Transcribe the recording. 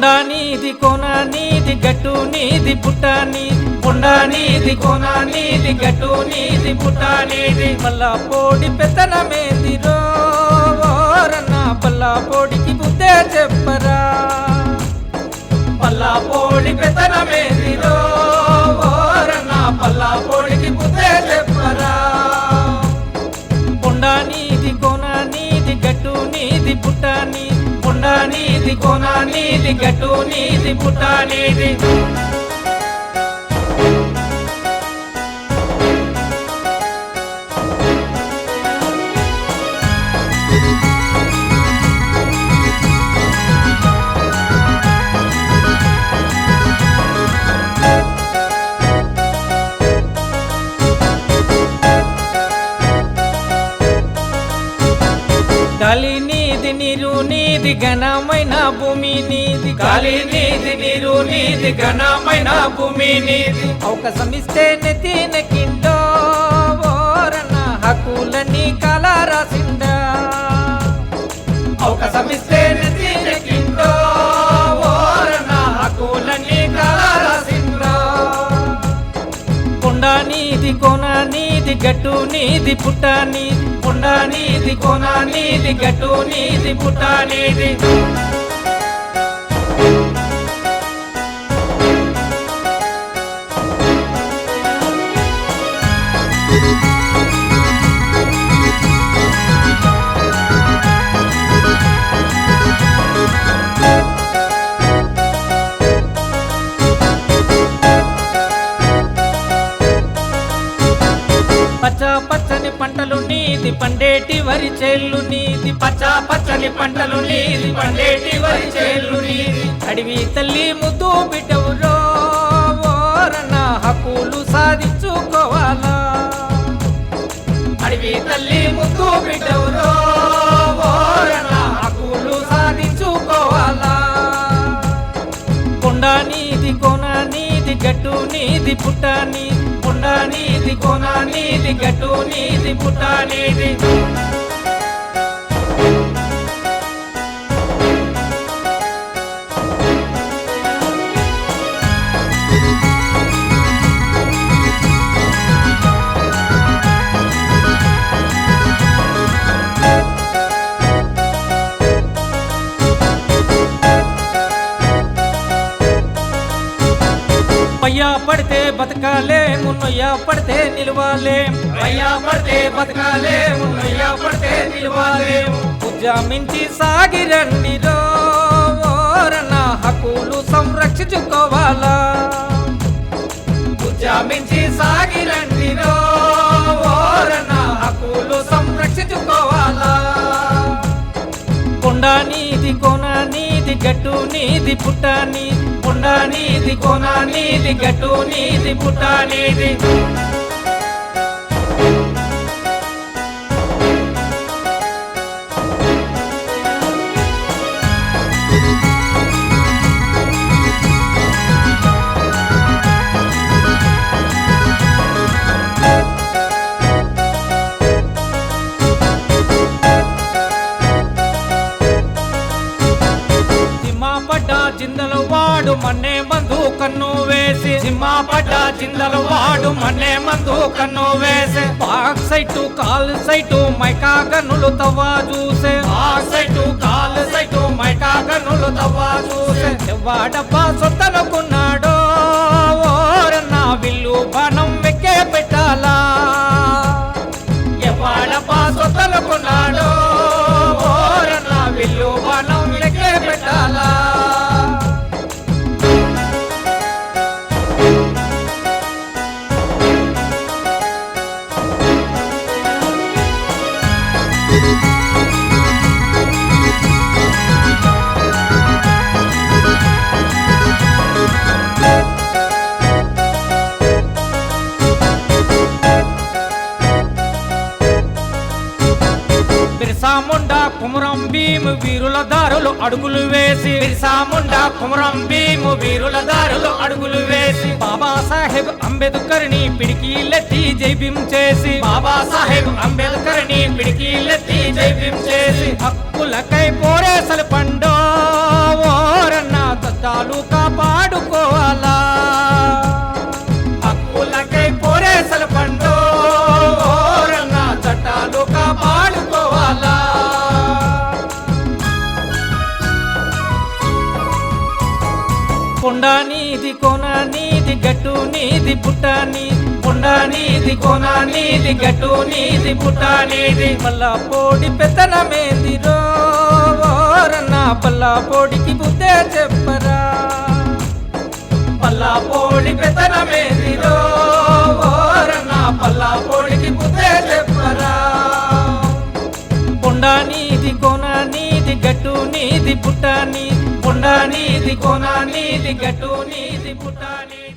కొండ నీది కోన నీది గట్టు నీది పుట్ట నీది కొండ నీది కోన నీది గట్టు నీది పుట్ట నీది మల్లా పోడి పెత్తనమేది రోరన్న పల్లా పోడికి బుద్ధే చెప్పరా పల్లా పోడి పెత్తనమేది రోరన్న పల్లా పోడికి బుద్ధే చెప్పరా కొండ నీది కోన నీది గట్టు నీది పుట్ట నీది కొండ నీది కోన నీది గట్టు నీది పుట్ట నీది గాలి నీది నీరు నీది ఘనమైన భూమి నీది గాలి నీది నీరు నీది ఘనమైన భూమి నీది అవకాశమిస్తే నెత్తినకిండో ఓరన్న హక్కులన్నీ కల రాసిందా అవకాశమిస్తే నెత్తినకిండో ఓరన్న హక్కులన్నీ కల రాసిందా కొండ నీది కోన నీది గట్టు నీది పుట్ట నీది కొండ నీది కోన నీది గట్టు నీది పుట్ట నీది పచ్చ పచ్చని పంటలు నీది పండేటి వరి చేళ్ళు నీది పచ్చ పచ్చని పంటలు నీది పండేటి వరి చేళ్ళు నీది అడవి తల్లి ముద్దు బిడ్డవు రోరన్న హక్కులు సాధించుకోవాలా అడవి తల్లి ముద్దు బిడ్డవు రోరన్న హక్కులు సాధించుకోవాలా కొండ నీది కోన నీది గట్టు నీది పుట్ట నీది కొండ నీది కోన నీది గట్టు నీది పుట్ట నీది పయ్యా పడితే బతకాలే మున్నయ్యా పడితే నిలవాలే పయ్యా పడితే బతకాలే మున్నయ్యా పడితే నిలవాలే ఉద్యమించి సాగిరండి రోరన్న హక్కులు సంరక్షించుకోవాలా ఉద్యమించి సాగిరండి రోరన్న హక్కులు సంరక్షించుకోవాలా కొండ నీది కోన నీది గట్టు నీది పుట్ట నీది కొండ నీది కోన నీది గట్టు నీది పుట్ట నీది జిందల వాడు మన్నే మందు కన్ను వేసి సింహ పడ్డ జిందల వాడు మన్నే మందు కన్ను వేసే bauxite calcite mica గన్నులు తవ్వా చూసే bauxite calcite mica గన్నులు తవ్వా చూసే వాడబ్బా సొత్తనుకున్నాడో ఓరన్న విల్లు బాణం వెక్కే పెట్టాలా వాడబ్బా సొత్తనుకున్నాడో ఓరన్న విల్లు బాణం వెక్కే పెట్టాలా బిర్సాముండా కుమరం భీమ్ వీరుల దారులు అడుగులు వేసి బిర్సాముండా కుమరం భీమ్ వీరుల దారులు అడుగులు వేసి బాబాసాహెబ్ అంబేద్కర్ ని పిడికిలెత్తి జై భీమ్ చేసి బాబాసాహెబ్ అంబేద్కర్ ని పిడికిలెత్తి జై భీమ్ చేసి హక్కులకై పోరేసలు పండో ఓరన్న గట్టు నీది పుట్ట నీది కొండ నీది కోన నీది గట్టు నీది పుట్ట నీది మల్లా పోడి పెత్తనమేందిరో ఓరన్న పల్లా పోడికి బుద్ధే చెప్పరా పల్లా పోడి పెత్తనమేందిరో ఓరన్న పల్లా పోడికి బుద్ధే చెప్పరా కొండ నీది కోన నీది గట్టు నీది పుట్ట నీది కొండ నీది కోన నీది గట్టు నీది పుట్ట నీది